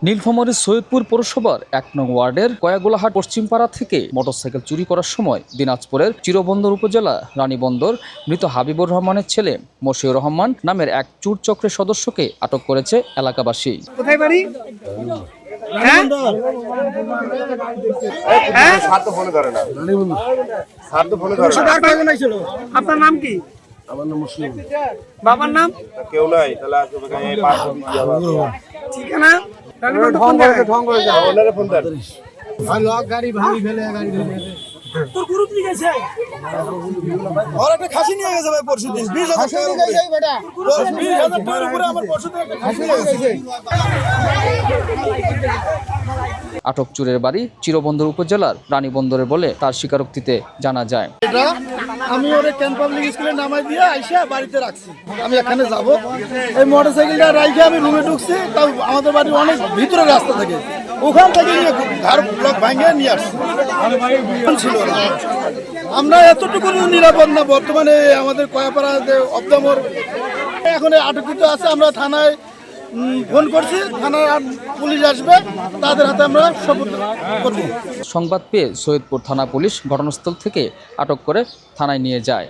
নীলফামারীর সৈয়দপুর পৌরসভার ১ নং ওয়ার্ডের কয়াগোলাহাট পশ্চিমপাড়া থেকে মোটরসাইকেল চুরি করার সময় দিনাজপুরের চিরবন্দর উপজেলা রানীবন্দর মৃত হাবিবুর রহমানের ছেলে মশিউর রহমান নামের এক চুর চক্রের সদস্যকে আটক করেছে এলাকাবাসী। কোথায় বাড়ি? আপনার নাম কি? আমার নাম মুসলিম। বাবার নাম? কেউ নাই, তাহলে ঠিকানা? গাড়ি ভাঙি ফেলে গাড়ি তোর গ্রুপ নিয়ে গেছে? আর একটা খাসি নিয়ে গেছে ভাই পরশুদিন 20,000 টাকা বেটা 20,000 টাকার উপরে আমার পরশুদিন একটা খাসি নিয়ে গেছে। আটক চোরের বাড়ি চিরবন্দর উপজেলার রানীবন্দরে বলে তার স্বীকারোক্তিতে জানা যায়। এটা আমি ওরে ক্যাম্প পাবলিক স্কুলে নামাই দিয়ে আইসা বাড়িতে রাখছি। আমি এখানে যাব, এই মোটরসাইকেলটা রাইখে আমি রুমে ঢুকছি। তাও আমাদের বাড়ি অনেক ভিতরে রাস্তা থাকে, ওখান থেকে নিয়ে ঘর ব্লক ভাঙিয়ে নিয়ে আসছি। ছিল না, আমরা এতটুকু নিরাপদ না। বর্তমানে আমাদের কয়াপাড়া যে অবদামর এখন আটকিত আছে। আমরা থানায় ফোন করছি, থানার পুলিশ আসবে, তাদের হাতে আমরা শপথ করব। সংবাদ পেয়ে সৈয়দপুর থানা পুলিশ ঘটনাস্থল থেকে আটক করে থানায় নিয়ে যায়।